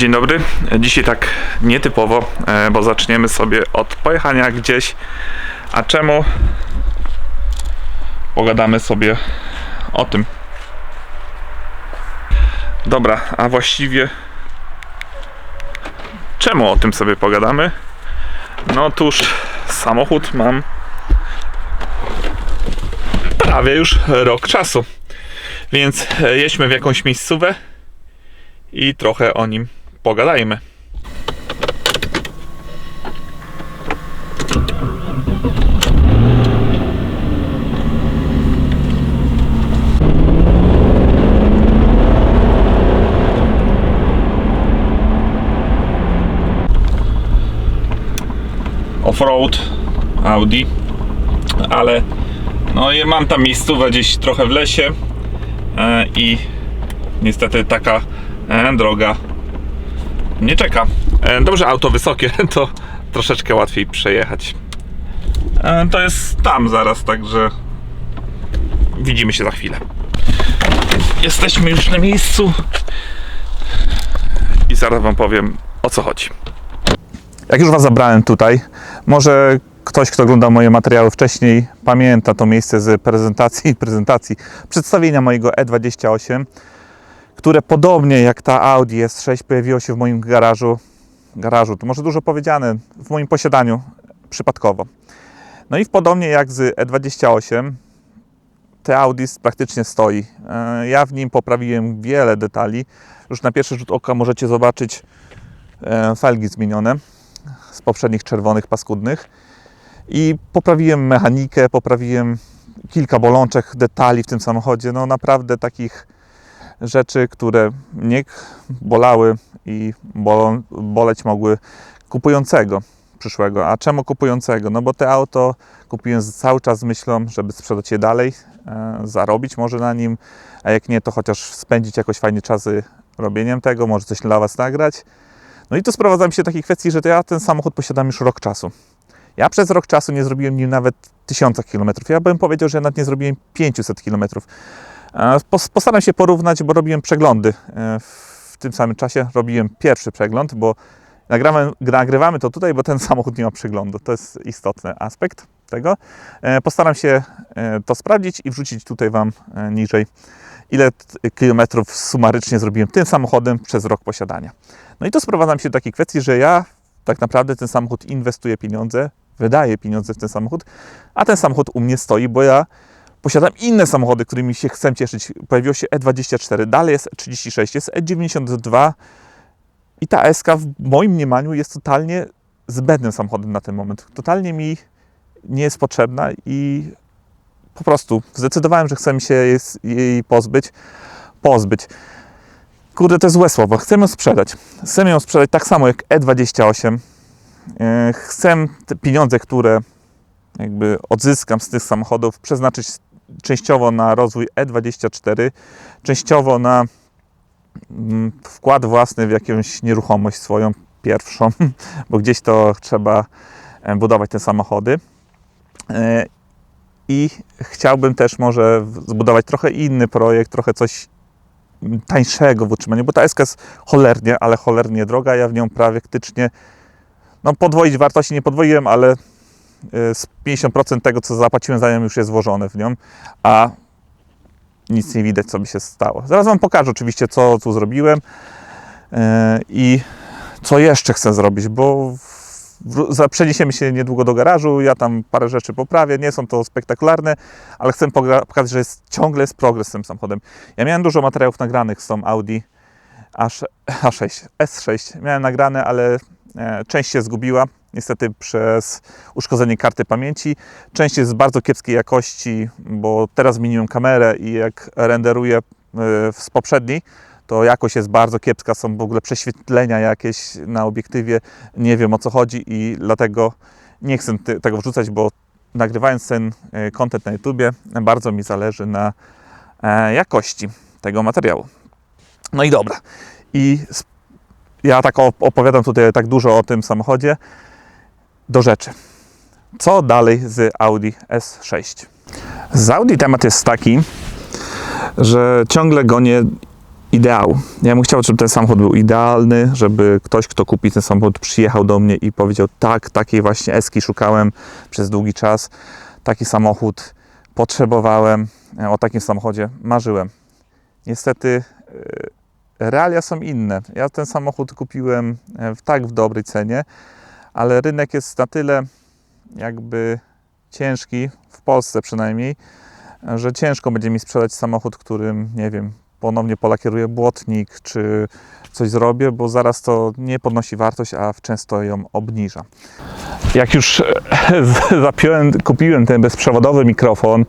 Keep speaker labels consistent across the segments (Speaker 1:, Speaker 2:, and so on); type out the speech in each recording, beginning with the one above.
Speaker 1: Dzień dobry. Dzisiaj tak nietypowo, bo zaczniemy sobie od pojechania gdzieś. A czemu? Pogadamy sobie o tym. Dobra, a właściwie czemu o tym sobie pogadamy? No otóż samochód mam prawie już rok czasu. Więc jedźmy w jakąś miejscówę i trochę o nim pogadajmy. Offroad Audi, ale no mam tam miejscówę gdzieś trochę w lesie i niestety taka droga nie czeka. Dobrze, auto wysokie, to troszeczkę łatwiej przejechać. To jest tam zaraz, także widzimy się za chwilę. Jesteśmy już na miejscu i zaraz wam powiem, o co chodzi. Jak już was zabrałem tutaj, może ktoś, kto oglądał moje materiały wcześniej, pamięta to miejsce z prezentacji przedstawienia mojego E28, które podobnie jak ta Audi S6 pojawiło się w moim garażu, to może dużo powiedziane, w moim posiadaniu przypadkowo. No i podobnie jak z E28, te Audi praktycznie stoi. Ja w nim poprawiłem wiele detali. Już na pierwszy rzut oka możecie zobaczyć felgi zmienione z poprzednich czerwonych, paskudnych. I poprawiłem mechanikę, poprawiłem kilka bolączek, detali w tym samochodzie. No naprawdę takich rzeczy, które mnie bolały i boleć mogły kupującego przyszłego. A czemu kupującego? No bo te auto kupiłem cały czas z myślą, żeby sprzedać je dalej, zarobić może na nim, a jak nie, to chociaż spędzić jakoś fajnie czasy robieniem tego, może coś dla was nagrać. No i tu sprowadzam się do takiej kwestii, że ja ten samochód posiadam już rok czasu. Ja przez rok czasu nie zrobiłem nim nawet 1000 km. Ja bym powiedział, że nawet nie zrobiłem 500 km. Postaram się porównać, bo robiłem przeglądy w tym samym czasie. Robiłem pierwszy przegląd, bo nagrywamy to tutaj, bo ten samochód nie ma przeglądu. To jest istotny aspekt tego. Postaram się to sprawdzić i wrzucić tutaj wam niżej, ile kilometrów sumarycznie zrobiłem tym samochodem przez rok posiadania. No i to sprowadzam się do takiej kwestii, że ja tak naprawdę ten samochód inwestuję pieniądze, wydaję pieniądze w ten samochód, a ten samochód u mnie stoi, bo ja posiadam inne samochody, którymi się chcę cieszyć. Pojawiło się E24, dalej jest E36, jest E92 i ta SK w moim mniemaniu jest totalnie zbędnym samochodem na ten moment. Totalnie mi nie jest potrzebna i po prostu zdecydowałem, że chcę się jej pozbyć. Kurde, to jest złe słowo. Chcę ją sprzedać. Chcę ją sprzedać tak samo jak E28. Chcę te pieniądze, które jakby odzyskam z tych samochodów, przeznaczyć częściowo na rozwój E24, częściowo na wkład własny w jakąś nieruchomość swoją pierwszą, bo gdzieś to trzeba budować te samochody. I chciałbym też może zbudować trochę inny projekt, trochę coś tańszego w utrzymaniu, bo ta SK jest cholernie droga. Ja w nią praktycznie, no podwoić wartości nie podwoiłem, ale z 50% tego, co zapłaciłem za nią, już jest włożone w nią, a nic nie widać, co by się stało. Zaraz wam pokażę oczywiście, co tu zrobiłem i co jeszcze chcę zrobić, bo przeniesiemy się niedługo do garażu, ja tam parę rzeczy poprawię, nie są to spektakularne, ale chcę pokazać, że ciągle jest progres z tym samochodem. Ja miałem dużo materiałów nagranych z tą Audi S6. Miałem nagrane, ale część się zgubiła, niestety przez uszkodzenie karty pamięci. Część jest z bardzo kiepskiej jakości, bo teraz zmieniłem kamerę i jak renderuję z poprzedniej, to jakość jest bardzo kiepska, są w ogóle prześwietlenia jakieś na obiektywie, nie wiem o co chodzi i dlatego nie chcę tego wrzucać, bo nagrywając ten content na YouTubie, bardzo mi zależy na jakości tego materiału. No i dobra, i ja tak opowiadam tutaj tak dużo o tym samochodzie, do rzeczy. Co dalej z Audi S6? Z Audi temat jest taki, że ciągle gonię ideału. Ja bym chciał, żeby ten samochód był idealny, żeby ktoś, kto kupi ten samochód, przyjechał do mnie i powiedział: tak, takiej właśnie Eski szukałem przez długi czas, taki samochód potrzebowałem, o takim samochodzie marzyłem. Niestety realia są inne. Ja ten samochód kupiłem w dobrej cenie, ale rynek jest na tyle jakby ciężki, w Polsce przynajmniej, że ciężko będzie mi sprzedać samochód, którym, nie wiem, ponownie polakieruję błotnik, czy coś zrobię, bo zaraz to nie podnosi wartość, a często ją obniża. Jak już kupiłem ten bezprzewodowy mikrofon,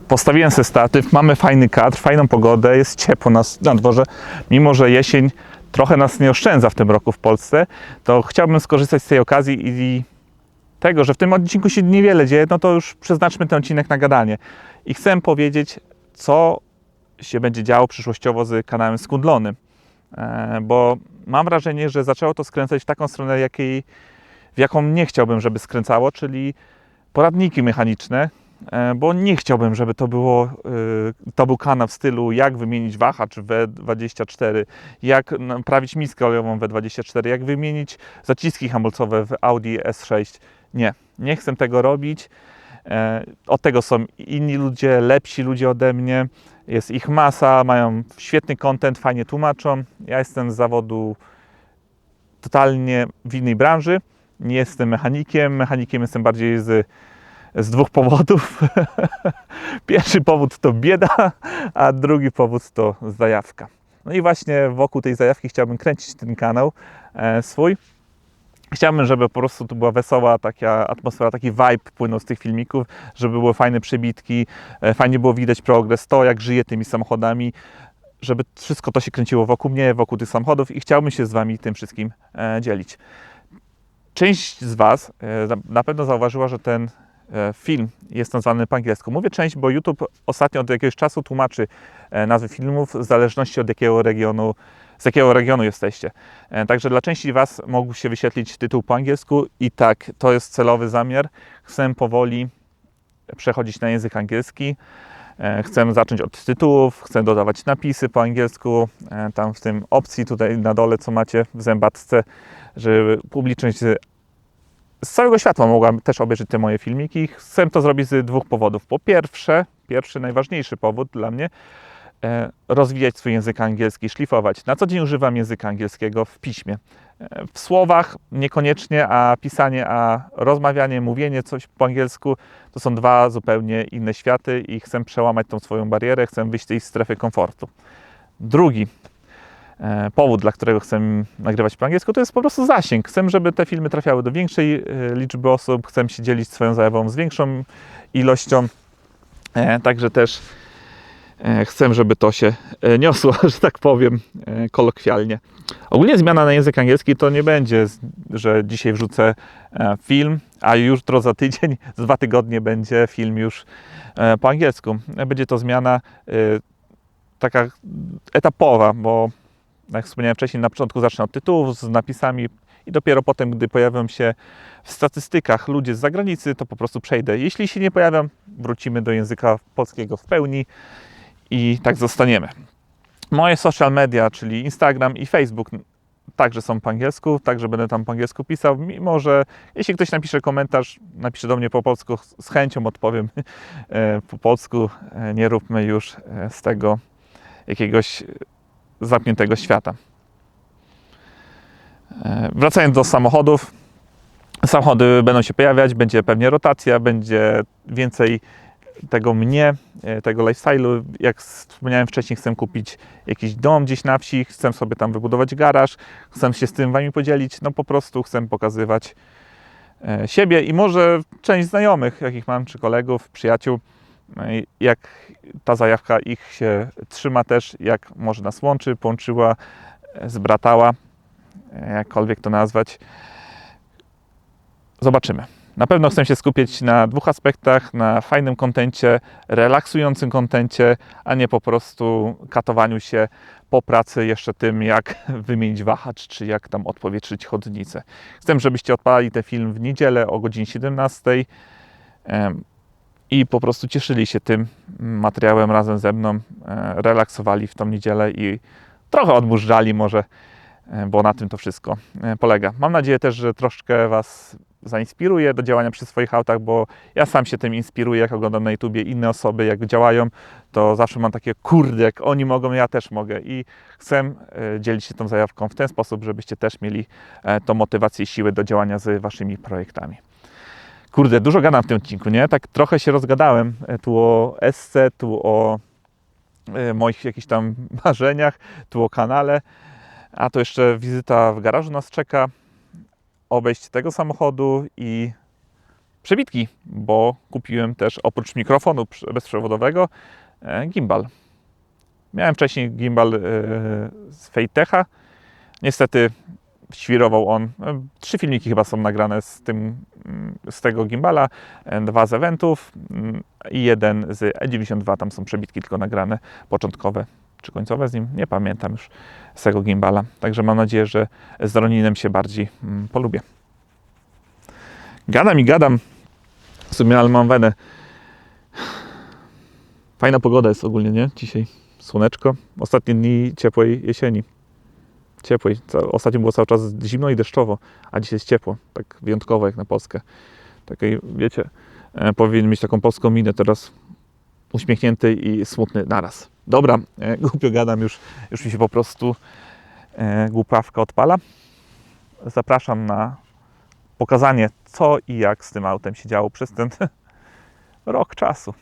Speaker 1: postawiłem sobie statyw, mamy fajny kadr, fajną pogodę, jest ciepło na dworze, mimo że jesień trochę nas nie oszczędza w tym roku w Polsce, to chciałbym skorzystać z tej okazji i tego, że w tym odcinku się niewiele dzieje, no to już przeznaczmy ten odcinek na gadanie. I chcę powiedzieć, co się będzie działo przyszłościowo z kanałem Skundlony, bo mam wrażenie, że zaczęło to skręcać w taką stronę, w jaką nie chciałbym, żeby skręcało, czyli poradniki mechaniczne, bo nie chciałbym, żeby to był kanał w stylu jak wymienić wahacz w W24, jak naprawić miskę olejową w W24, jak wymienić zaciski hamulcowe w Audi S6. Nie chcę tego robić. Od tego są inni ludzie, lepsi ludzie ode mnie. Jest ich masa, mają świetny content, fajnie tłumaczą. Ja jestem z zawodu totalnie w innej branży. Nie jestem mechanikiem. Mechanikiem jestem bardziej z dwóch powodów. Pierwszy powód to bieda, a drugi powód to zajawka. No i właśnie wokół tej zajawki chciałbym kręcić ten kanał swój. Chciałbym, żeby po prostu tu była wesoła taka atmosfera, taki vibe płynął z tych filmików, żeby były fajne przebitki, fajnie było widać progres, to jak żyję tymi samochodami, żeby wszystko to się kręciło wokół mnie, wokół tych samochodów i chciałbym się z Wami tym wszystkim dzielić. Część z Was na pewno zauważyła, że ten film jest nazwany po angielsku. Mówię część, bo YouTube ostatnio od jakiegoś czasu tłumaczy nazwy filmów w zależności od z jakiego regionu jesteście. Także dla części Was mógł się wyświetlić tytuł po angielsku i tak, to jest celowy zamiar. Chcę powoli przechodzić na język angielski. Chcę zacząć od tytułów, chcę dodawać napisy po angielsku, tam w tym opcji tutaj na dole, co macie w zębatce, żeby publiczność z całego świata mogła też obejrzeć te moje filmiki. Chcę to zrobić z dwóch powodów. Po pierwszy, najważniejszy powód dla mnie, rozwijać swój język angielski, szlifować. Na co dzień używam języka angielskiego w piśmie. W słowach niekoniecznie, a pisanie, a rozmawianie, mówienie coś po angielsku to są dwa zupełnie inne światy i chcę przełamać tą swoją barierę, chcę wyjść z tej strefy komfortu. Drugi powód, dla którego chcę nagrywać po angielsku, to jest po prostu zasięg. Chcę, żeby te filmy trafiały do większej liczby osób, chcę się dzielić swoją zajawą z większą ilością, także też chcę, żeby to się niosło, że tak powiem, kolokwialnie. Ogólnie zmiana na język angielski to nie będzie, że dzisiaj wrzucę film, a jutro za tydzień, za 2 tygodnie będzie film już po angielsku. Będzie to zmiana taka etapowa, bo jak wspomniałem wcześniej, na początku zacznę od tytułów z napisami i dopiero potem, gdy pojawią się w statystykach ludzie z zagranicy, to po prostu przejdę. Jeśli się nie pojawią, wrócimy do języka polskiego w pełni i tak zostaniemy. Moje social media, czyli Instagram i Facebook, także są po angielsku, także będę tam po angielsku pisał, mimo że jeśli ktoś napisze komentarz, napisze do mnie po polsku, z chęcią odpowiem po polsku. Nie róbmy już z tego jakiegoś zamkniętego świata. Wracając do samochodów. Samochody będą się pojawiać, będzie pewnie rotacja, będzie więcej tego tego lifestyle'u. Jak wspomniałem wcześniej, chcę kupić jakiś dom gdzieś na wsi, chcę sobie tam wybudować garaż, chcę się z tym Wami podzielić, no po prostu chcę pokazywać siebie i może część znajomych, jakich mam, czy kolegów, przyjaciół, jak ta zajawka ich się trzyma też, jak może nas łączy, połączyła, zbratała, jakkolwiek to nazwać. Zobaczymy. Na pewno chcę się skupić na 2 aspektach, na fajnym kontencie, relaksującym kontencie, a nie po prostu katowaniu się po pracy jeszcze tym, jak wymienić wahacz, czy jak tam odpowietrzyć chodnicę. Chcę, żebyście odpalali ten film w niedzielę o godzinie 17 i po prostu cieszyli się tym materiałem razem ze mną, relaksowali w tą niedzielę i trochę odmurzali może, bo na tym to wszystko polega. Mam nadzieję też, że troszkę Was zainspiruję do działania przy swoich autach, bo ja sam się tym inspiruję, jak oglądam na YouTubie inne osoby, jak działają, to zawsze mam takie, kurde, jak oni mogą, ja też mogę i chcę dzielić się tą zajawką w ten sposób, żebyście też mieli tą motywację i siłę do działania z Waszymi projektami. Kurde, dużo gadam w tym odcinku, nie? Tak trochę się rozgadałem tu o SC, tu o moich jakichś tam marzeniach, tu o kanale, a to jeszcze wizyta w garażu nas czeka, obejść tego samochodu i przebitki, bo kupiłem też oprócz mikrofonu bezprzewodowego gimbal. Miałem wcześniej gimbal z Feitecha, niestety świrował on. 3 filmiki chyba są nagrane z tego gimbala, 2 z eventów i 1 z E92, tam są przebitki tylko nagrane, początkowe czy końcowe z nim, nie pamiętam już z tego gimbala. Także mam nadzieję, że z Roninem się bardziej polubię. Gadam i gadam, w sumie, ale mam wenę. Fajna pogoda jest ogólnie, nie? Dzisiaj słoneczko, ostatnie dni ciepłej jesieni. Ciepłej. Ostatnio było cały czas zimno i deszczowo, a dzisiaj jest ciepło. Tak wyjątkowo jak na Polskę. Takiej, wiecie, powinien mieć taką polską minę teraz, uśmiechnięty i smutny naraz. Dobra, głupio gadam, już mi się po prostu głupawka odpala. Zapraszam na pokazanie, co i jak z tym autem się działo przez ten rok czasu.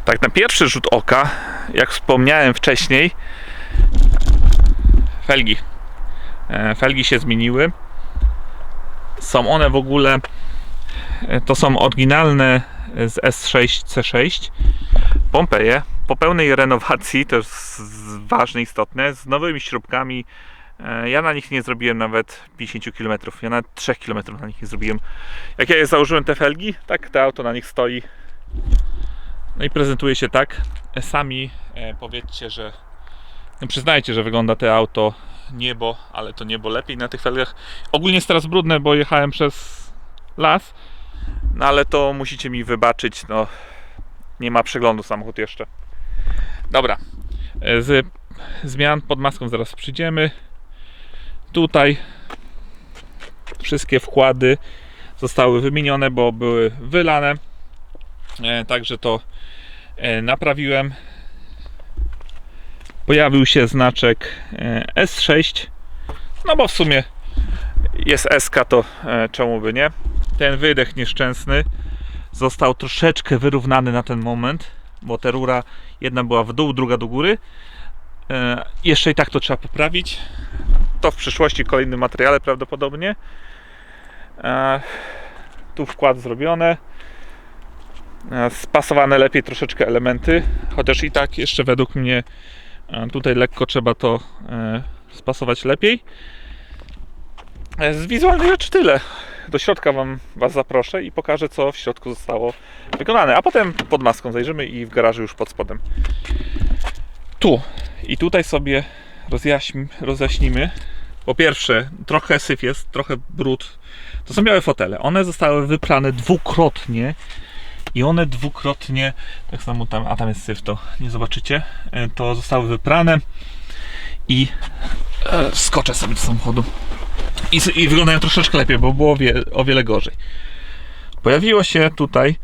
Speaker 1: Tak na pierwszy rzut oka, jak wspomniałem wcześniej, felgi się zmieniły. Są one w ogóle, to są oryginalne z S6 C6 Pompeje, po pełnej renowacji, to jest ważne, istotne, z nowymi śrubkami. Ja na nich nie zrobiłem nawet 50 km, ja nawet 3 km na nich nie zrobiłem. Jak ja założyłem te felgi, tak to auto na nich stoi. No i prezentuje się tak. Sami powiedzcie, że przyznajcie, że wygląda to auto niebo, ale to niebo lepiej na tych felgach. Ogólnie jest teraz brudne, bo jechałem przez las, no ale to musicie mi wybaczyć, no nie ma przeglądu samochód jeszcze. Dobra, z zmian pod maską zaraz przyjdziemy. Tutaj wszystkie wkłady zostały wymienione, bo były wylane. Także to naprawiłem. Pojawił się znaczek S6, no bo w sumie jest SK, to czemu by nie. Ten wydech nieszczęsny został troszeczkę wyrównany na ten moment, bo ta rura jedna była w dół, druga do góry. Jeszcze i tak to trzeba poprawić. To w przyszłości, kolejnym materiale prawdopodobnie. Tu wkład zrobione. Spasowane lepiej troszeczkę elementy, chociaż i tak jeszcze według mnie tutaj lekko trzeba to spasować lepiej. Z wizualnej rzeczy tyle. Do środka Was zaproszę i pokażę, co w środku zostało wykonane, a potem pod maską zajrzymy i w garażu już pod spodem. Tu i tutaj sobie rozjaśnimy. Po pierwsze, trochę syf jest, trochę brud. To są białe fotele. One zostały wyprane dwukrotnie. I one dwukrotnie, tak samo tam, a tam jest syf, to nie zobaczycie, to zostały wyprane i skoczę sobie do samochodu i wyglądają troszeczkę lepiej, bo było o wiele gorzej. Pojawiło się tutaj,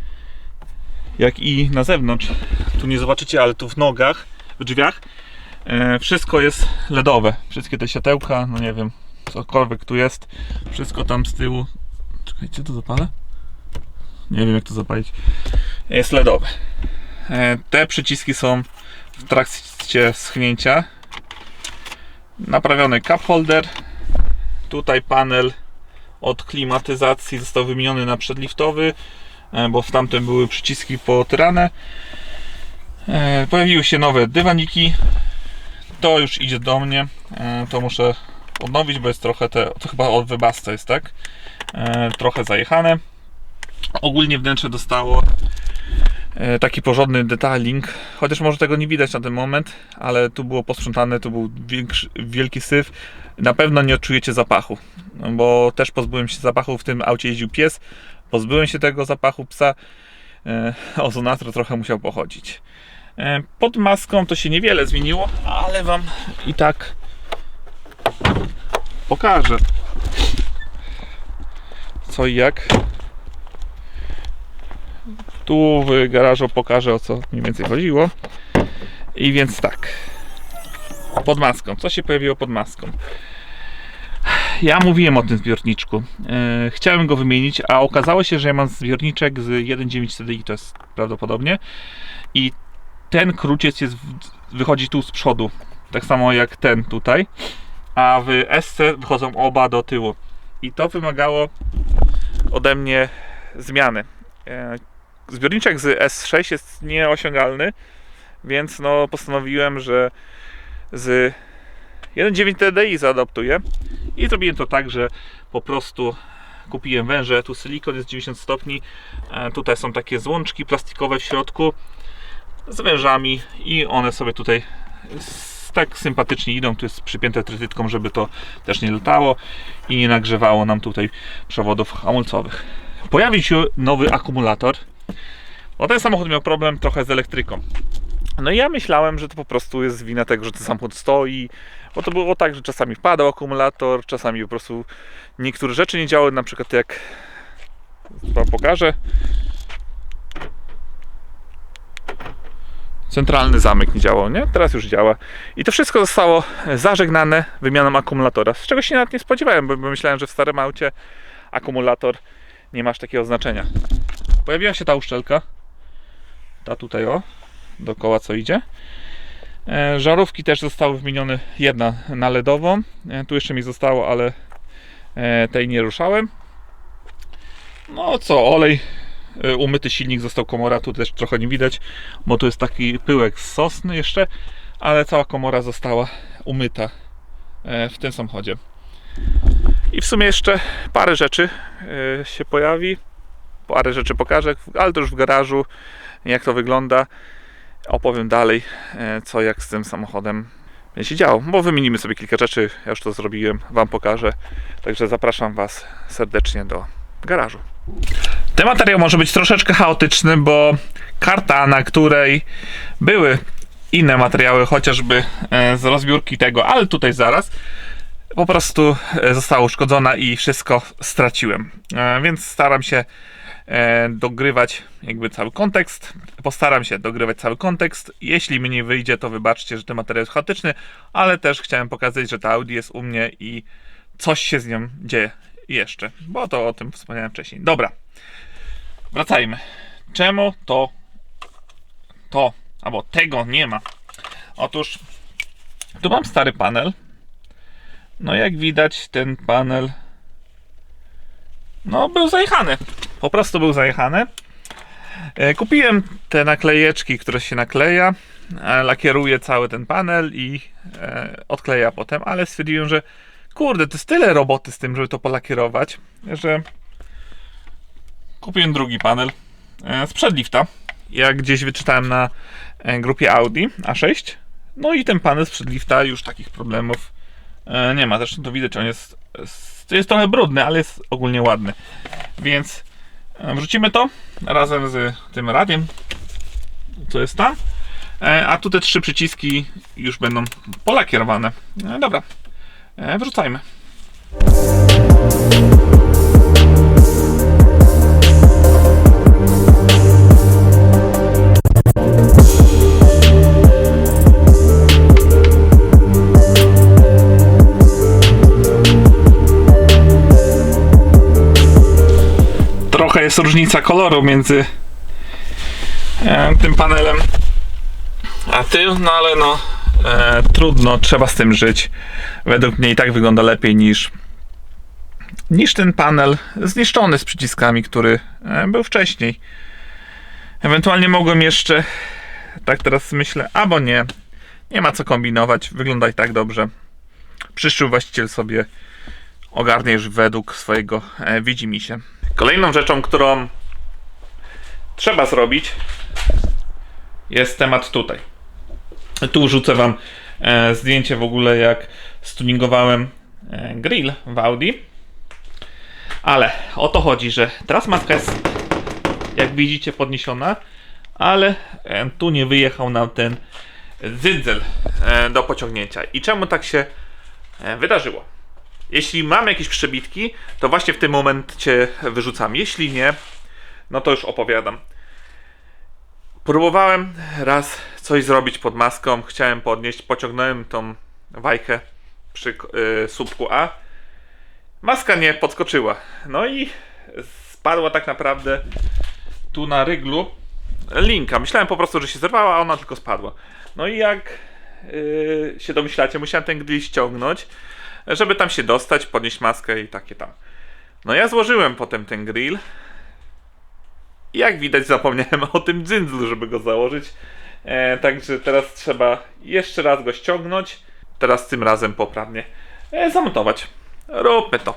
Speaker 1: jak i na zewnątrz, tu nie zobaczycie, ale tu w nogach, w drzwiach, Wszystko jest LEDowe. Wszystkie te światełka, no nie wiem, cokolwiek tu jest. Wszystko tam z tyłu. Czekajcie, to zapalę? Nie wiem jak to zapalić. Jest LEDowe. Te przyciski są w trakcie schnięcia. Naprawiony cup holder. Tutaj panel od klimatyzacji został wymieniony na przedliftowy, bo w tamtym były przyciski potyrane. Pojawiły się nowe dywaniki. To już idzie do mnie. To muszę odnowić, bo jest trochę to chyba od Webasto jest, tak? Trochę zajechane. Ogólnie wnętrze dostało taki porządny detailing, chociaż może tego nie widać na ten moment, ale tu było posprzątane, tu był wielki syf. Na pewno nie odczujecie zapachu, bo też pozbyłem się zapachu, w tym aucie jeździł pies, pozbyłem się tego zapachu psa. Ozonator trochę musiał pochodzić. Pod maską to się niewiele zmieniło, ale wam i tak pokażę co i jak. Tu w garażu pokażę, o co mniej więcej chodziło. I więc tak, pod maską, co się pojawiło pod maską? Ja mówiłem o tym zbiorniczku. Chciałem go wymienić, a okazało się, że ja mam zbiorniczek z 1.9 TDI, to jest prawdopodobnie. I ten kruciec wychodzi tu z przodu, tak samo jak ten tutaj. A w SC wychodzą oba do tyłu. I to wymagało ode mnie zmiany. Zbiorniczek z S6 jest nieosiągalny, więc no postanowiłem, że z 1.9 TDI zaadaptuję i zrobiłem to tak, że po prostu kupiłem węże, tu silikon jest 90 stopni, tutaj są takie złączki plastikowe w środku z wężami i one sobie tutaj tak sympatycznie idą, tu jest przypięte trytytką, żeby to też nie latało i nie nagrzewało nam tutaj przewodów hamulcowych. Pojawił się nowy akumulator, bo ten samochód miał problem trochę z elektryką. No i ja myślałem, że to po prostu jest wina tego, że ten samochód stoi, bo to było tak, że czasami wpadał akumulator, czasami po prostu niektóre rzeczy nie działały, na przykład jak wam pokażę, centralny zamek nie działał, nie? Teraz już działa. I to wszystko zostało zażegnane wymianą akumulatora, z czego się nawet nie spodziewałem, bo myślałem, że w starym aucie akumulator nie ma aż takiego znaczenia. Pojawiła się ta uszczelka, ta tutaj dookoła co idzie. Żarówki też zostały wymienione, jedna na LEDową, tu jeszcze mi zostało, ale tej nie ruszałem. No co, olej, umyty silnik, został komora, tu też trochę nie widać, bo tu jest taki pyłek z sosny jeszcze, ale cała komora została umyta w tym samochodzie. I w sumie jeszcze parę rzeczy się pojawi, parę rzeczy pokażę, ale to już w garażu, jak to wygląda. Opowiem dalej, co jak z tym samochodem będzie się działo, bo wymienimy sobie kilka rzeczy, ja już to zrobiłem, wam pokażę, także zapraszam was serdecznie do garażu. Ten materiał może być troszeczkę chaotyczny, bo karta, na której były inne materiały, chociażby z rozbiórki tego, ale tutaj zaraz, po prostu została uszkodzona i wszystko straciłem, więc staram się dogrywać jakby cały kontekst. Postaram się dogrywać cały kontekst. Jeśli mi nie wyjdzie, to wybaczcie, że ten materiał jest chaotyczny, ale też chciałem pokazać, że ta Audi jest u mnie i coś się z nią dzieje jeszcze, bo to o tym wspomniałem wcześniej. Dobra, wracajmy. Czemu to albo tego nie ma? Otóż tu mam stary panel. No jak widać, ten panel no był zajechany. Po prostu był zajechany. Kupiłem te naklejeczki, które się nakleja, lakieruje cały ten panel i odkleja potem, ale stwierdziłem, że kurde, to jest tyle roboty z tym, żeby to polakierować, że kupiłem drugi panel z przedlifta, jak gdzieś wyczytałem na grupie Audi A6. No i ten panel z przedlifta już takich problemów nie ma. Zresztą to widać, on jest trochę brudny, ale jest ogólnie ładny. Więc wrzucimy to razem z tym radiem, co jest tam. A tu te 3 przyciski już będą polakierowane. Dobra, wrzucajmy. jest różnica koloru między tym panelem a tym, no ale no trudno, trzeba z tym żyć. Według mnie i tak wygląda lepiej niż ten panel zniszczony z przyciskami, który był wcześniej. Ewentualnie mogłem jeszcze, tak teraz myślę, albo nie ma co kombinować, wygląda i tak dobrze. Przyszły właściciel sobie ogarnie już według swojego widzimisię. Kolejną rzeczą, którą trzeba zrobić, jest temat tutaj. Tu rzucę wam zdjęcie w ogóle, jak stuningowałem grill w Audi. Ale o to chodzi, że teraz maska jest, jak widzicie, podniesiona, ale tu nie wyjechał nam ten dzyndzel do pociągnięcia. I czemu tak się wydarzyło? Jeśli mam jakieś przebitki, to właśnie w tym momencie wyrzucam. Jeśli nie, no to już opowiadam. Próbowałem raz coś zrobić pod maską, chciałem podnieść, pociągnąłem tą wajchę przy słupku A. Maska nie podskoczyła. No i spadła tak naprawdę tu na ryglu linka. Myślałem po prostu, że się zerwała, a ona tylko spadła. No i jak się domyślacie, musiałem ten grill ściągnąć, żeby tam się dostać, podnieść maskę i takie tam. No ja złożyłem potem ten grill. I jak widać, zapomniałem o tym dzyndzlu, żeby go założyć. Także teraz trzeba jeszcze raz go ściągnąć. Teraz tym razem poprawnie zamontować. Róbmy to.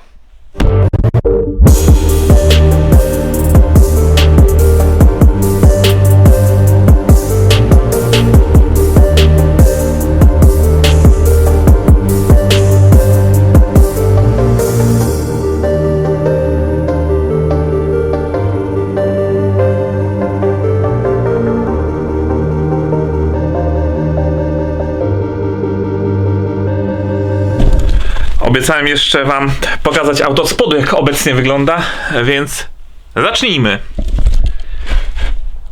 Speaker 1: Obiecałem jeszcze wam pokazać auto od spodu, jak obecnie wygląda, więc zacznijmy.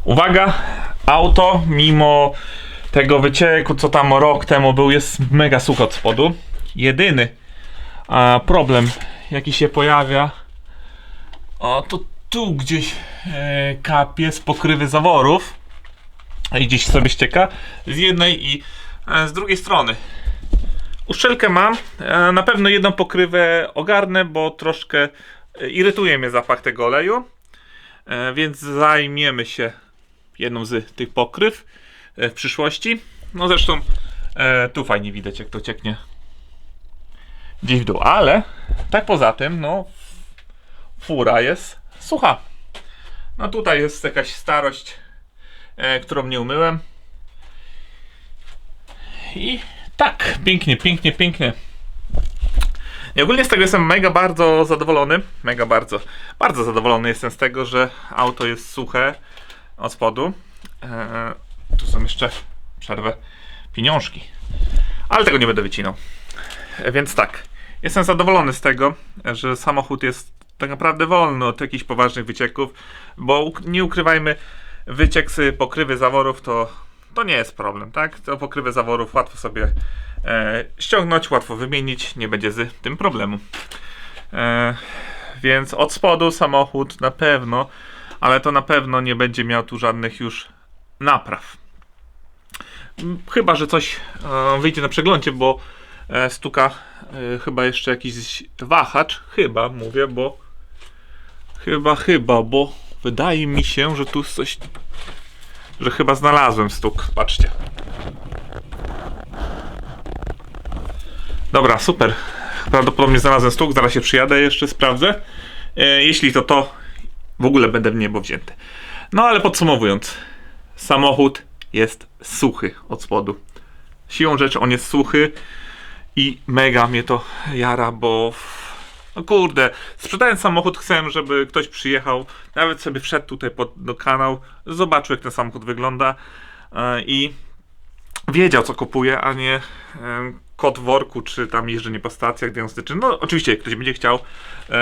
Speaker 1: Uwaga, auto mimo tego wycieku, co tam rok temu był, jest mega suche od spodu. Jedyny problem, jaki się pojawia, to tu gdzieś kapie z pokrywy zaworów i gdzieś sobie ścieka z jednej i z drugiej strony. Uszczelkę mam, na pewno jedną pokrywę ogarnę, bo troszkę irytuje mnie zapach tego oleju, więc zajmiemy się jedną z tych pokryw w przyszłości. No zresztą tu fajnie widać, jak to cieknie gdzieś w dół, ale tak poza tym, no fura jest sucha. No tutaj jest jakaś starość, którą nie umyłem i tak, pięknie, pięknie, pięknie. I ogólnie z tego jestem bardzo zadowolony. Bardzo zadowolony jestem z tego, że auto jest suche od spodu. Tu są jeszcze, przerwę, pieniążki. Ale tego nie będę wycinał. Więc tak, jestem zadowolony z tego, że samochód jest tak naprawdę wolny od jakichś poważnych wycieków. Bo nie ukrywajmy, wyciek z pokrywy zaworów to nie jest problem, tak? To pokrywę zaworów łatwo sobie ściągnąć, łatwo wymienić, nie będzie z tym problemu. Więc od spodu samochód na pewno, ale to na pewno nie będzie miał tu żadnych już napraw. Chyba że coś wyjdzie na przeglądzie, bo stuka chyba jeszcze jakiś wahacz, bo wydaje mi się, że tu coś, że chyba znalazłem stuk. Patrzcie. Dobra, super. Prawdopodobnie znalazłem stuk, zaraz się przyjadę, jeszcze sprawdzę. Jeśli to w ogóle będę w niebo wzięty. No ale podsumowując, samochód jest suchy od spodu. Siłą rzeczy on jest suchy i mega mnie to jara, bo no kurde, sprzedając samochód chcę, żeby ktoś przyjechał, nawet sobie wszedł tutaj do kanał, zobaczył, jak ten samochód wygląda i wiedział, co kupuje, a nie kot w worku, czy tam jeżdżenie po stacjach diagnostycznych. No oczywiście, jak ktoś będzie chciał,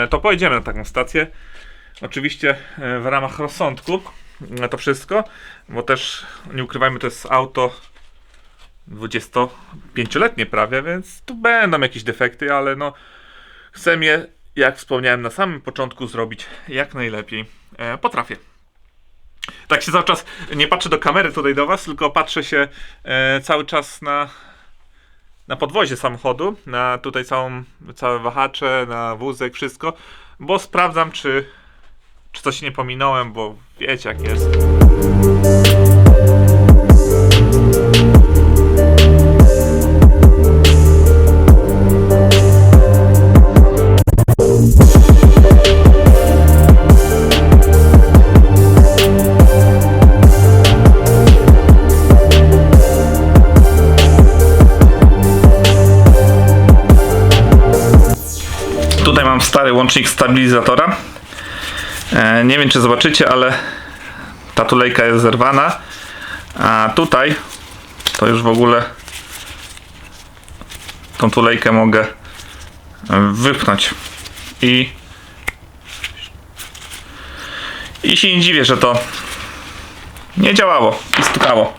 Speaker 1: to pojedziemy na taką stację. Oczywiście w ramach rozsądku to wszystko, bo też nie ukrywajmy, to jest auto 25-letnie prawie, więc tu będą jakieś defekty, ale no chcę je, jak wspomniałem na samym początku, zrobić jak najlepiej. potrafię. Tak się cały czas nie patrzę do kamery tutaj do was, tylko patrzę się cały czas na podwozie samochodu, na tutaj całe wahacze, na wózek, wszystko, bo sprawdzam, czy coś nie pominąłem, bo wiecie jak jest. Tutaj mam stary łącznik stabilizatora. Nie wiem czy zobaczycie, ale ta tulejka jest zerwana. A tutaj to już w ogóle tą tulejkę mogę wypchnąć. I się nie dziwię, że to nie działało i stukało.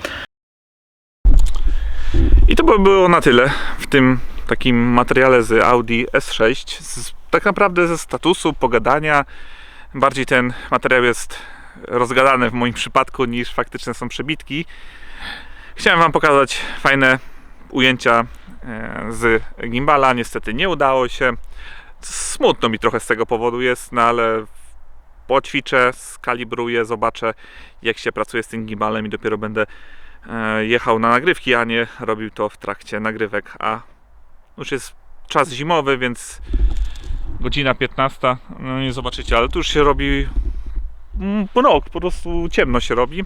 Speaker 1: I to by było na tyle w tym takim materiale z Audi S6. Tak naprawdę ze statusu, pogadania. Bardziej ten materiał jest rozgadany w moim przypadku niż faktyczne są przebitki. Chciałem wam pokazać fajne ujęcia z gimbala. Niestety nie udało się. Smutno mi trochę z tego powodu jest, no ale poćwiczę, skalibruję, zobaczę jak się pracuje z tym gimbalem i dopiero będę jechał na nagrywki, a nie robił to w trakcie nagrywek. A już jest czas zimowy, więc godzina 15, no nie zobaczycie, ale tu już się robi rok, po prostu ciemno się robi,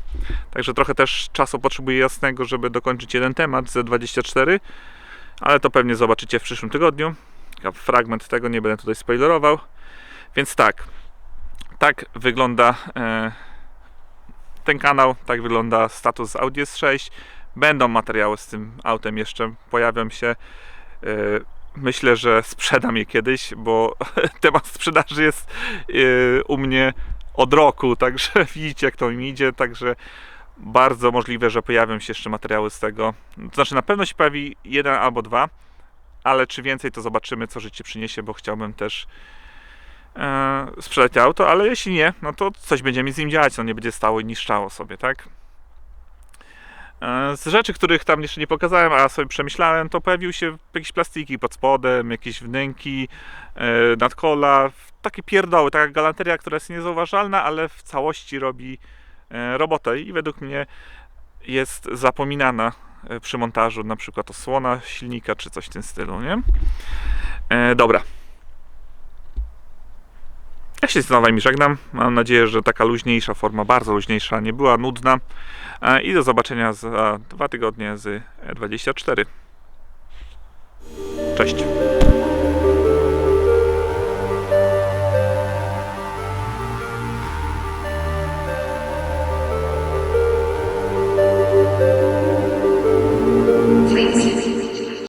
Speaker 1: także trochę też czasu potrzebuję jasnego, żeby dokończyć jeden temat z 24, ale to pewnie zobaczycie w przyszłym tygodniu. Fragment tego, nie będę tutaj spoilerował, więc tak wygląda ten kanał, tak wygląda status Audi S6. Będą materiały z tym autem jeszcze, pojawią się. Myślę, że sprzedam je kiedyś, bo temat sprzedaży jest u mnie od roku, także widzicie jak to mi idzie, także bardzo możliwe, że pojawią się jeszcze materiały z tego. To znaczy na pewno się pojawi jeden albo dwa, ale czy więcej to zobaczymy, co życie przyniesie, bo chciałbym też sprzedać to auto, ale jeśli nie, no to coś będzie mi z nim działać, no nie będzie stało i niszczało sobie, tak? Z rzeczy, których tam jeszcze nie pokazałem, a sobie przemyślałem, to pojawiły się jakieś plastiki pod spodem, jakieś wnęki, nadkola, takie pierdoły, taka galanteria, która jest niezauważalna, ale w całości robi robotę i według mnie jest zapominana przy montażu, na przykład osłona silnika czy coś w tym stylu, nie? Dobra. Ja się z wami żegnam. Mam nadzieję, że taka luźniejsza forma, bardzo luźniejsza, nie była nudna. I do zobaczenia za 2 tygodnie z 24. Cześć.